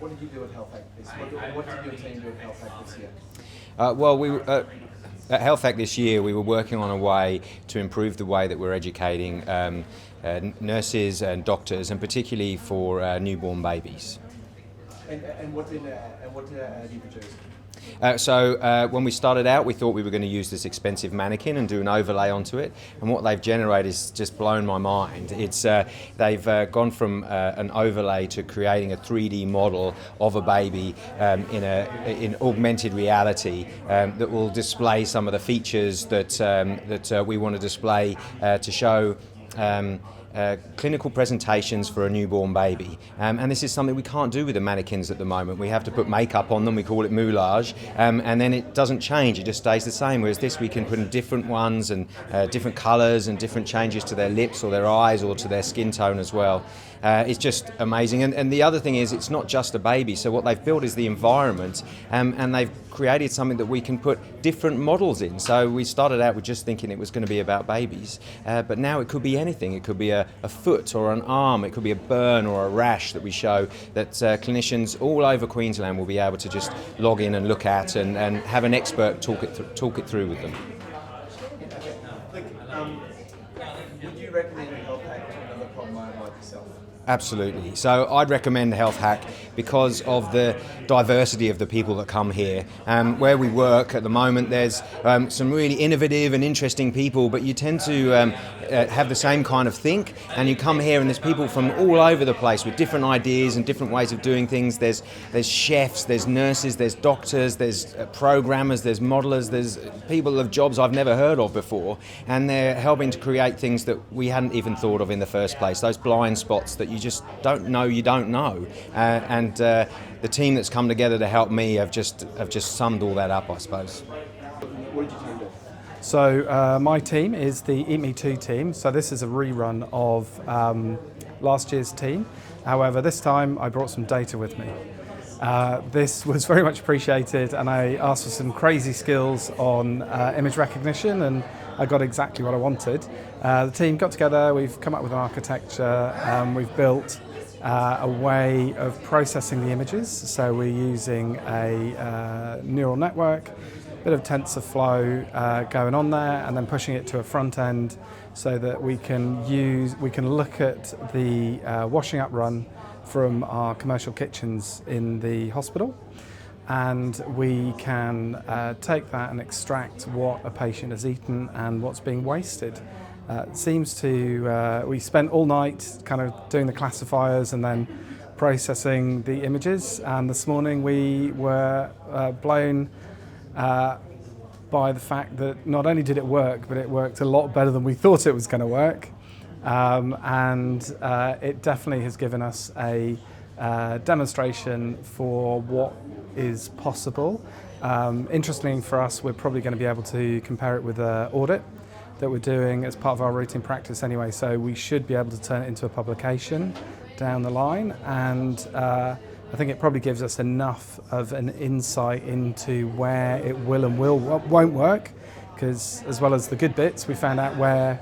What did you do at HealthHack this? What did your team do at HealthHack this year? At HealthHack this year, we were working on a way to improve the way that we're educating nurses and doctors, and particularly for newborn babies. And what did you produce? When we started out, we thought we were going to use this expensive mannequin and do an overlay onto it, and what they've generated has just blown my mind. They've gone from an overlay to creating a 3D model of a baby in augmented reality that will display some of the features that we want to display to show clinical presentations for a newborn baby, and this is something we can't do with the mannequins at the moment. We have to put makeup on them, we call it moulage, and then it doesn't change, it just stays the same, whereas this we can put in different ones and different colours and different changes to their lips or their eyes or to their skin tone as well. It's just amazing, and the other thing is it's not just a baby, so what they've built is the environment, and they've created something that we can put different models in. So we started out with just thinking it was going to be about babies, but now it could be anything. It could be a foot or an arm, it could be a burn or a rash that we show that clinicians all over Queensland will be able to just log in and look at and have an expert talk it through with them. Would you recommend HealthHack to another problem owner like yourself? Absolutely. So I'd recommend HealthHack because of the diversity of the people that come here. Where we work at the moment, there's some really innovative and interesting people, but you tend to have the same kind of think, and you come here and there's people from all over the place with different ideas and different ways of doing things. There's chefs, there's nurses, there's doctors, there's programmers, there's modelers, there's people of jobs I've never heard of before, and they're helping to create things that we hadn't even thought of in the first place, those blind spots that you just don't know you don't know. And the team that's come together to help me have just summed all that up, I suppose. What did your team do? So my team is the Eat Me 2 team. So this is a rerun of last year's team. However, this time I brought some data with me. This was very much appreciated, and I asked for some crazy skills on image recognition, and I got exactly what I wanted. The team got together, we've come up with an architecture, we've built a way of processing the images. So we're using a neural network, bit of TensorFlow going on there, and then pushing it to a front end so that we can look at the washing up run from our commercial kitchens in the hospital, and we can take that and extract what a patient has eaten and what's being wasted. We spent all night kind of doing the classifiers and then processing the images, and this morning we were blown by the fact that not only did it work, but it worked a lot better than we thought it was going to work. It definitely has given us a demonstration for what is possible. Interestingly for us, we're probably going to be able to compare it with an audit that we're doing as part of our routine practice anyway, so we should be able to turn it into a publication down the line, and I think it probably gives us enough of an insight into where it will and won't work, because as well as the good bits, we found out where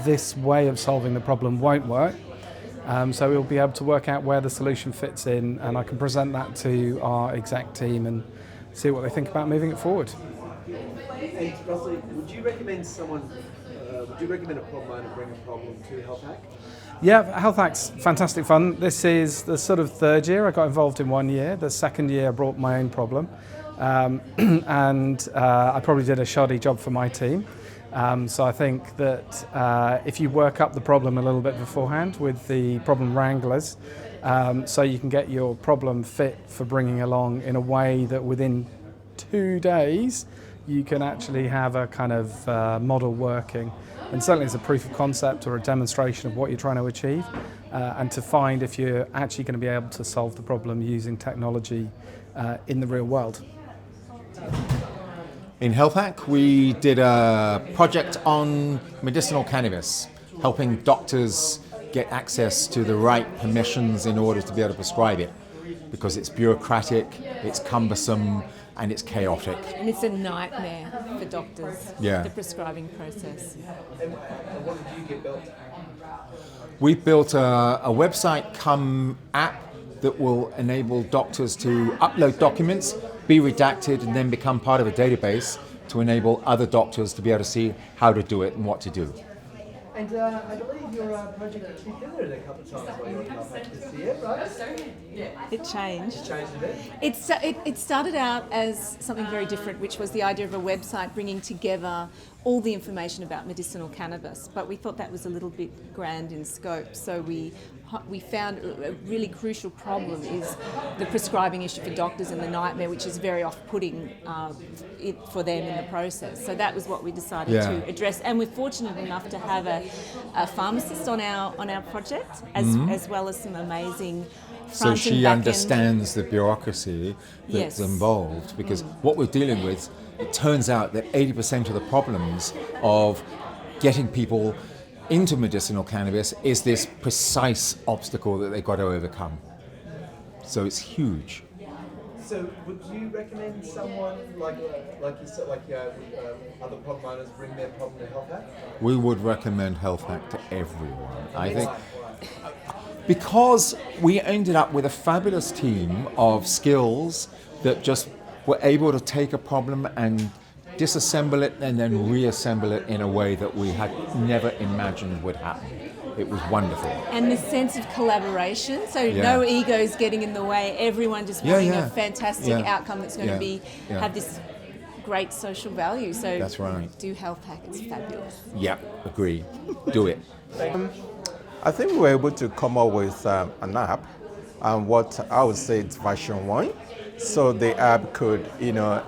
this way of solving the problem won't work. So we'll be able to work out where the solution fits in, and I can present that to our exec team and see what they think about moving it forward. And Russell, would you recommend a problem owner bring a problem to HealthHack? Yeah, HealthHack's fantastic fun. This is the sort of third year. I got involved in 1 year. The second year I brought my own problem. I probably did a shoddy job for my team. So I think that if you work up the problem a little bit beforehand with the problem wranglers, so you can get your problem fit for bringing along in a way that within 2 days you can actually have a kind of model working. And certainly as a proof of concept or a demonstration of what you're trying to achieve, and to find if you're actually going to be able to solve the problem using technology in the real world. In HealthHack, we did a project on medicinal cannabis, helping doctors get access to the right permissions in order to be able to prescribe it, because it's bureaucratic, it's cumbersome, and it's chaotic. And it's a nightmare for doctors, Yeah. the prescribing process. And what did you get built? We built a website come app that will enable doctors to upload documents, be redacted, and then become part of a database to enable other doctors to be able to see how to do it and what to do. And I believe your project actually pivoted a couple of times while you were at HealthHack this year, right? It changed. It changed a bit. It started out as something very different, which was the idea of a website bringing together all the information about medicinal cannabis, but we thought that was a little bit grand in scope, so we found a really crucial problem is the prescribing issue for doctors and the nightmare, which is very off-putting for them in the process. So that was what we decided to address, and we're fortunate enough to have a pharmacist on our project, as well as some amazing So she understands the bureaucracy that's involved, because what we're dealing with, it turns out that 80% of the problems of getting people into medicinal cannabis is this precise obstacle that they've got to overcome. So it's huge. So would you recommend someone like you said, other problem owners bring their problem to HealthHack? We would recommend HealthHack to everyone. I think because we ended up with a fabulous team of skills that just were able to take a problem and disassemble it and then reassemble it in a way that we had never imagined would happen. It was wonderful. And the sense of collaboration, so no egos getting in the way, everyone just wanting a fantastic outcome that's going to have this great social value. So that's right. Do HealthHack, it's fabulous. Yeah, agree. Do it. I think we were able to come up with an app, and what I would say it's version 1. So the app could,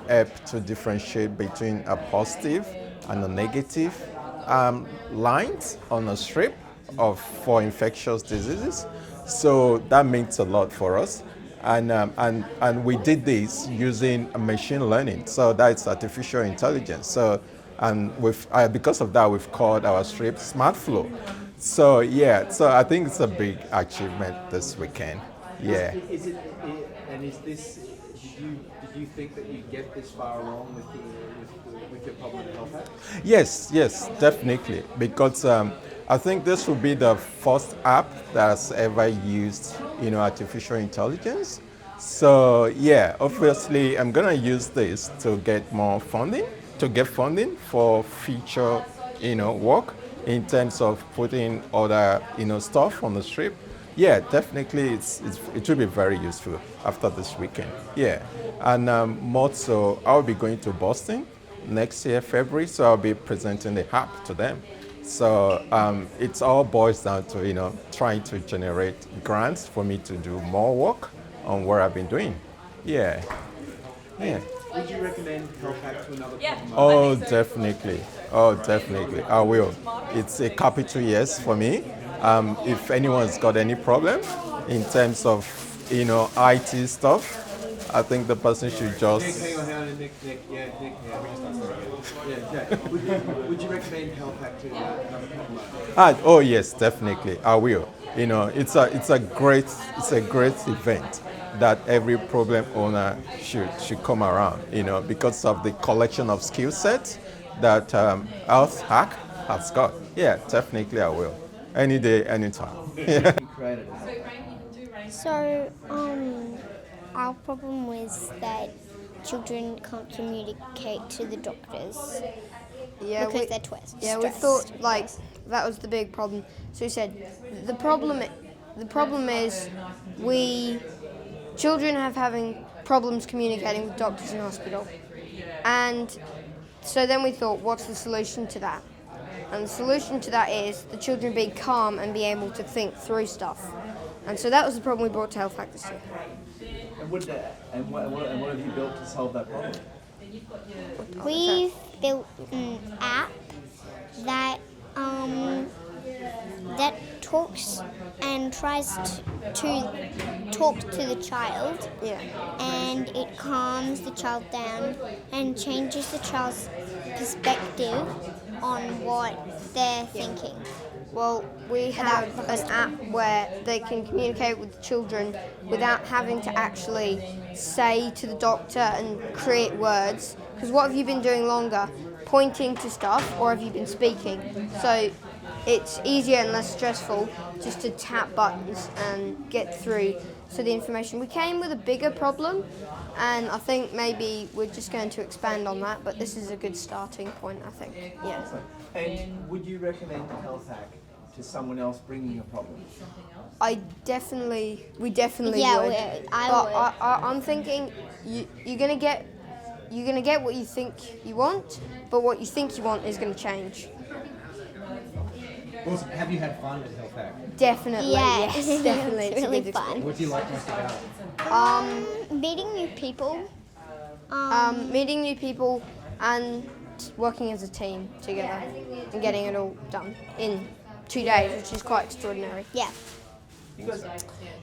help to differentiate between a positive and a negative lines on a strip for infectious diseases. So that means a lot for us. And we did this using machine learning. So that's artificial intelligence. So because of that, we've called our strip Smart Flow. So I think it's a big achievement this weekend. Yeah. Did you think that you'd get this far along with your problem at HealthHack? Yes, definitely. Because I think this will be the first app that's ever used, artificial intelligence. So obviously I'm gonna use this to get more funding, for future, work in terms of putting other, stuff on the strip. Yeah, definitely it will be very useful after this weekend. Yeah, and more so, I'll be going to Boston next year, February, so I'll be presenting the app to them. So it all boils down to, trying to generate grants for me to do more work on what I've been doing. Yeah. Would you recommend HealthHack to another problem? Oh, definitely. I will. It's a capital yes for me. If anyone's got any problem in terms of, IT stuff, I think the person should just... Nick. Would you recommend HealthHack to another problem? Oh yes, definitely. I will. It's a great event that every problem owner should come around. Because of the collection of skill sets that HealthHack has got. Yeah, definitely I will. Any day, anytime. So, our problem was that children can't communicate to the doctors because they're stressed. Yeah, we thought that was the big problem. So we said the problem is children having problems communicating with doctors in hospital, and so then we thought, what's the solution to that? And the solution to that is the children being calm and be able to think through stuff. And so that was the problem we brought to HealthHack this year. And what have you built to solve that problem? We've built an app that that talks and tries to talk to the child. Yeah. And it calms the child down and changes the child's perspective on what they're thinking. Well, we have an app where they can communicate with the children without having to actually say to the doctor and create words. Because what have you been doing longer? Pointing to stuff, or have you been speaking? So it's easier and less stressful just to tap buttons and get through to the information. We came with a bigger problem, and I think maybe we're just going to expand on that, but this is a good starting point, I think. Yeah. And would you recommend HealthHack to someone else bringing a problem? We definitely would. I But would. I'm thinking you're gonna get what you think you want, but what you think you want is gonna change. Awesome. Have you had fun at HealthHack? Definitely, Yeah. yes, definitely. It's It's a really good fun. What do you like most about it? Meeting new people. Meeting new people and working as a team together and getting it all done in 2 days, which is quite extraordinary. Yeah.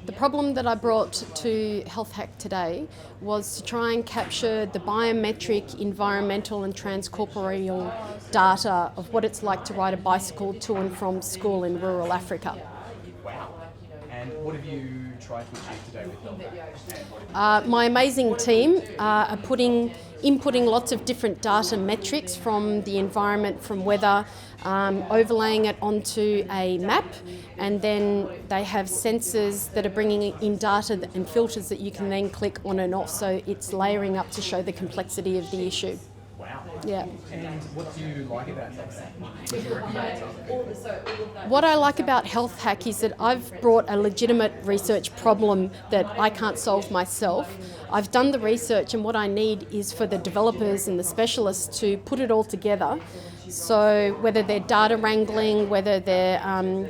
The problem that I brought to HealthHack today was to try and capture the biometric, environmental and transcorporeal data of what it's like to ride a bicycle to and from school in rural Africa. Wow. And what have you tried to achieve today with HealthHack? My amazing team are inputting lots of different data metrics from the environment, from weather, overlaying it onto a map, and then they have sensors that are bringing in data and filters that you can then click on and off, so it's layering up to show the complexity of the issue. Wow. Yeah. And what do you like about HealthHack? Would you recommend it to other people? What I like about HealthHack is that I've brought a legitimate research problem that I can't solve myself. I've done the research, and what I need is for the developers and the specialists to put it all together. So whether they're data wrangling, whether they're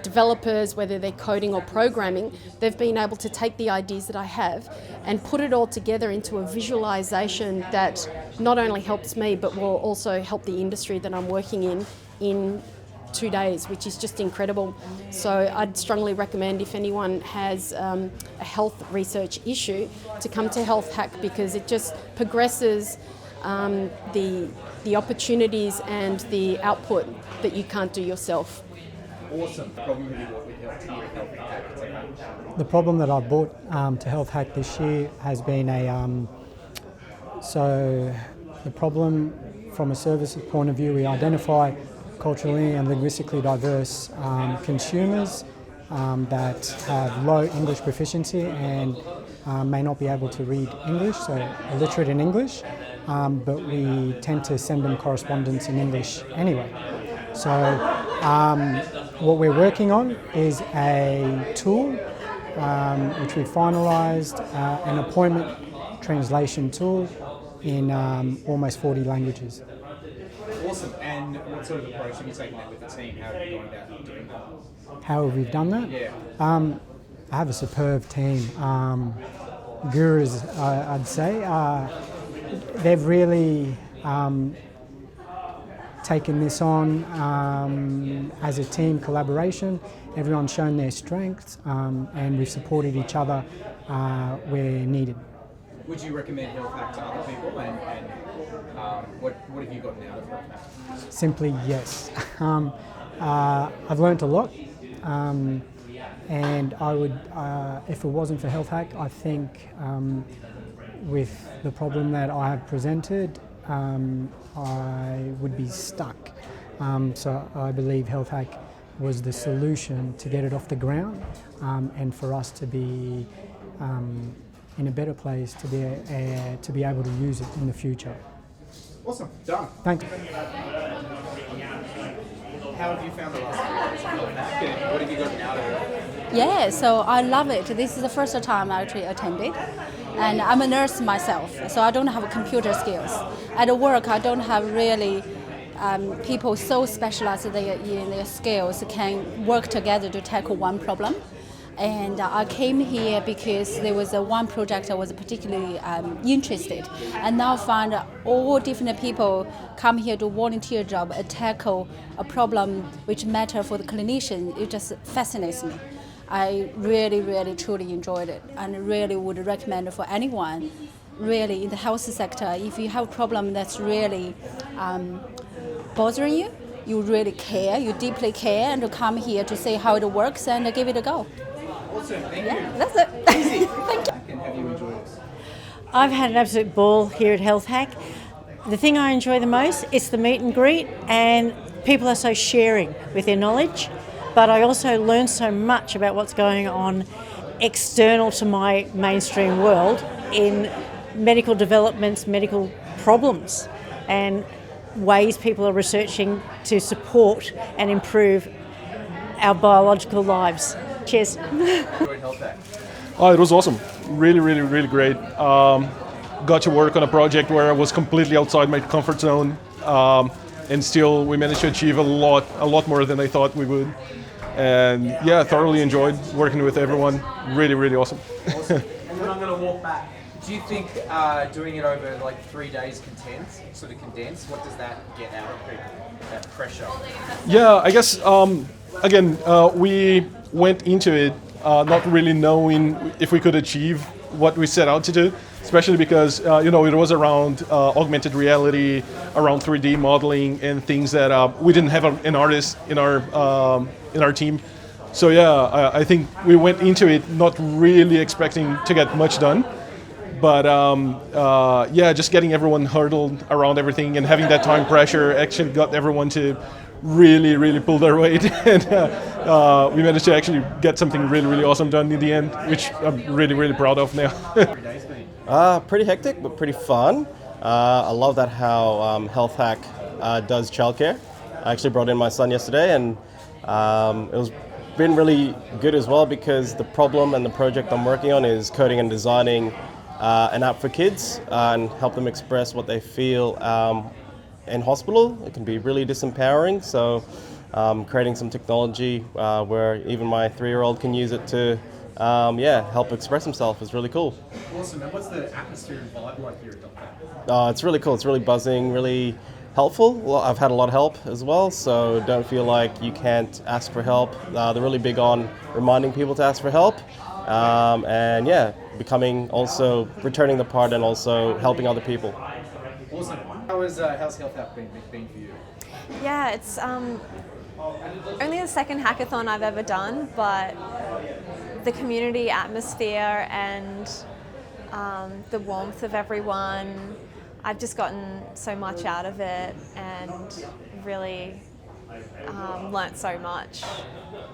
developers, whether they're coding or programming, they've been able to take the ideas that I have and put it all together into a visualization that not only helps me but will also help the industry that I'm working in 2 days, which is just incredible. So I'd strongly recommend, if anyone has a health research issue, to come to HealthHack, because it just progresses the opportunities and the output that you can't do yourself. Awesome. The problem have you brought with HealthHack today? The problem that I've brought to HealthHack this year has been so the problem from a services point of view, we identify culturally and linguistically diverse consumers that have low English proficiency and may not be able to read English, so illiterate in English, but we tend to send them correspondence in English anyway. So what we're working on is a tool which we finalised, an appointment translation tool in almost 40 languages. Awesome. And what sort of approach have you taken that with the team? How have you gone about doing that? How have we done that? Yeah. I have a superb team. Gurus, I'd say. They've really taken this on as a team collaboration. Everyone's shown their strengths, and we've supported each other where needed. Would you recommend HealthHack to other people? And what have you gotten out of HealthHack? Simply yes. I've learnt a lot, and I would, if it wasn't for HealthHack, I think with the problem that I have presented, I would be stuck. So I believe HealthHack was the solution to get it off the ground, and for us to be in a better place to be able to use it in the future. Awesome. Done. Thanks. How have you found the last 3 days of HealthHack, and what have you gotten out of it? Yeah, so I love it. This is the first time I actually attended. And I'm a nurse myself, so I don't have computer skills. At work, I don't have really people so specialized in their skills can work together to tackle one problem. And I came here because there was one project I was particularly interested, and now find all different people come here to volunteer job and tackle a problem which matter for the clinician. It just fascinates me. I really, really, truly enjoyed it, and really would recommend for anyone, really in the health sector, if you have a problem that's really bothering you, you really care, you deeply care, and to come here to see how it works and give it a go. Awesome, thank you. That's it. Easy. Thank you. And have you enjoyed it? I've had an absolute ball here at HealthHack. The thing I enjoy the most is the meet and greet, and people are so sharing with their knowledge, but I also learn so much about what's going on external to my mainstream world in medical developments, medical problems, and ways people are researching to support and improve our biological lives. Cheers. Oh, it was awesome. Really great. Got to work on a project where I was completely outside my comfort zone, and still we managed to achieve a lot more than I thought we would. And yeah, thoroughly enjoyed working with everyone. Really awesome. Awesome. And then I'm going to walk back. Do you think doing it over like 3 days condensed, what does that get out of people, that pressure? Yeah, I guess, again, we went into it not really knowing if we could achieve what we set out to do, especially because, it was around augmented reality, around 3D modeling and things that we didn't have an artist in our team. So yeah, I think we went into it not really expecting to get much done. But just getting everyone hurdled around everything and having that time pressure actually got everyone to really pull their weight. And we managed to actually get something really awesome done in the end, which I'm really proud of now. Pretty hectic, but pretty fun. I love that how HealthHack does childcare. I actually brought in my son yesterday, and it was been really good as well, because the problem and the project I'm working on is coding and designing an app for kids and help them express what they feel in hospital. It can be really disempowering, so creating some technology where even my 3-year-old can use it to help express himself is really cool. Awesome. And what's the atmosphere and vibe like here at HealthHack? It's really cool. It's really buzzing, really helpful. Well, I've had a lot of help as well, so don't feel like you can't ask for help. They're really big on reminding people to ask for help. Returning the part and also helping other people. Awesome. How's HealthHack been for you? Yeah, it's only the second hackathon I've ever done, but the community atmosphere and the warmth of everyone, I've just gotten so much out of it and really learnt so much.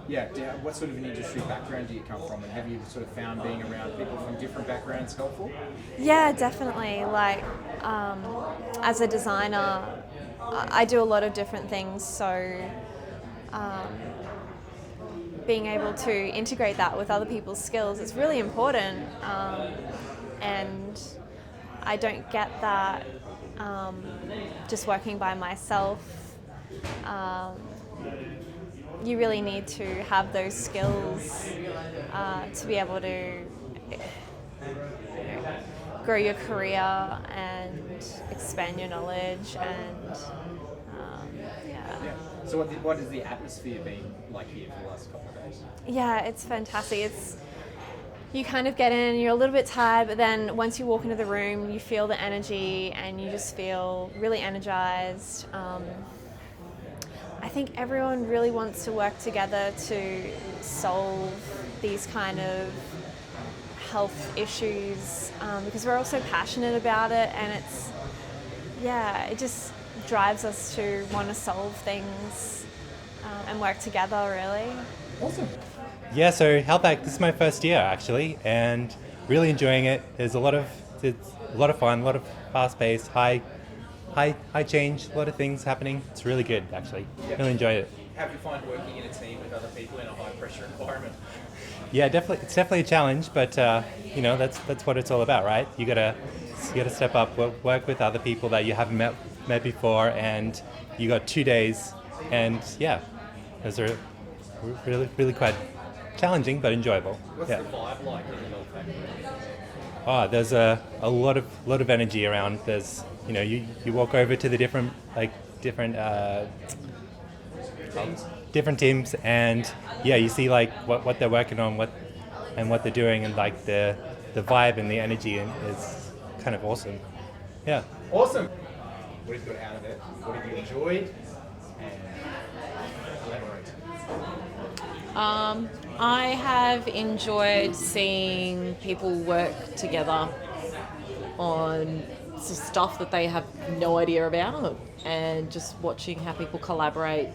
Yeah, what sort of an industry background do you come from, and have you sort of found being around people from different backgrounds helpful? Yeah, definitely. Like, as a designer, I do a lot of different things, so being able to integrate that with other people's skills is really important, and I don't get that just working by myself. You really need to have those skills to be able to grow your career and expand your knowledge and So what has the atmosphere been like here for the last couple of days? Yeah, it's fantastic. You kind of get in and you're a little bit tired, but then once you walk into the room, you feel the energy and you just feel really energized. I think everyone really wants to work together to solve these kind of health issues because we're all so passionate about it, and it just drives us to want to solve things and work together, really. Awesome. Yeah, so HealthHack, this is my first year actually, and really enjoying it. It's a lot of fun, a lot of fast-paced, high change, a lot of things happening. It's really good actually. Yep. Really enjoyed it. How do you find working in a team with other people in a high-pressure environment? Yeah, definitely. It's definitely a challenge, but that's what it's all about, right? You gotta step up, work with other people that you haven't met before, and you got 2 days, and those are really quite challenging but enjoyable. What's the vibe like in the HealthHack? There's a lot of energy around. There's you walk over to the different teams, and you see like what they're working on, what they're doing, and like the vibe and the energy is kind of awesome. Yeah. Awesome. What have you got out of it? What have you enjoyed? And elaborate. I have enjoyed seeing people work together on some stuff that they have no idea about, and just watching how people collaborate.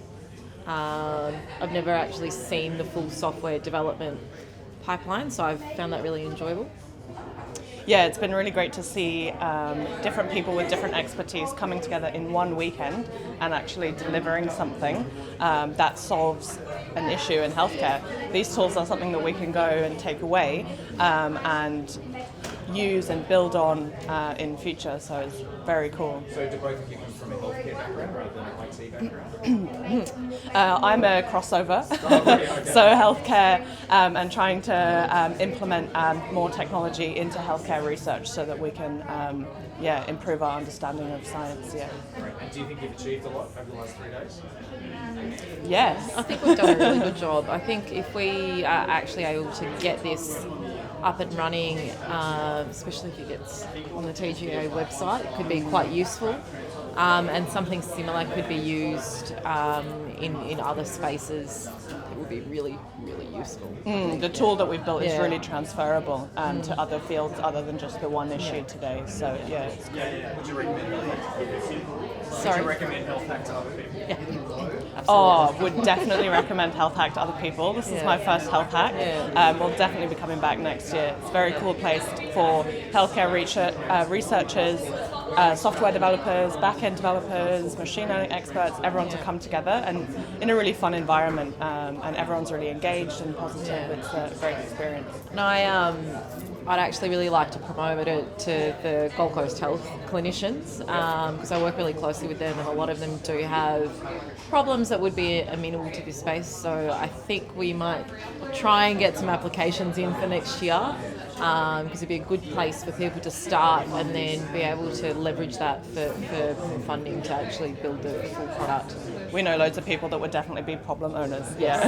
I've never actually seen the full software development pipeline, so I've found that really enjoyable. Yeah, it's been really great to see different people with different expertise coming together in one weekend and actually delivering something that solves an issue in healthcare. These tools are something that we can go and take away and use and build on in future, so it's very cool. So do both of you come from a healthcare background rather than an IT background? I'm a crossover, so healthcare and trying to implement more technology into healthcare research so that we can improve our understanding of science. Yeah. Great. And do you think you've achieved a lot over the last 3 days? Yes. I think we've done a really good job. I think if we are actually able to get this up and running, especially if it gets on the TGA website, it could be quite useful. And something similar could be used in other spaces. It would be really, really useful. The tool that we've built is really transferable to other fields other than just the one issue today. So yeah, it's great. Would you recommend Sorry? Would you recommend HealthHack to other people? Yeah. Oh, would definitely recommend HealthHack to other people. This is my first HealthHack. We'll definitely be coming back next year. It's a very cool place for healthcare researchers, software developers, back-end developers, machine learning experts, everyone to come together and in a really fun environment, and everyone's really engaged and positive. It's a great experience. And I'd actually really like to promote it to the Gold Coast health clinicians because I work really closely with them, and a lot of them do have problems that would be amenable to this space. So I think we might try and get some applications in for next year because it'd be a good place for people to start and then be able to leverage that for funding to actually build the full product. We know loads of people that would definitely be problem owners. Yes.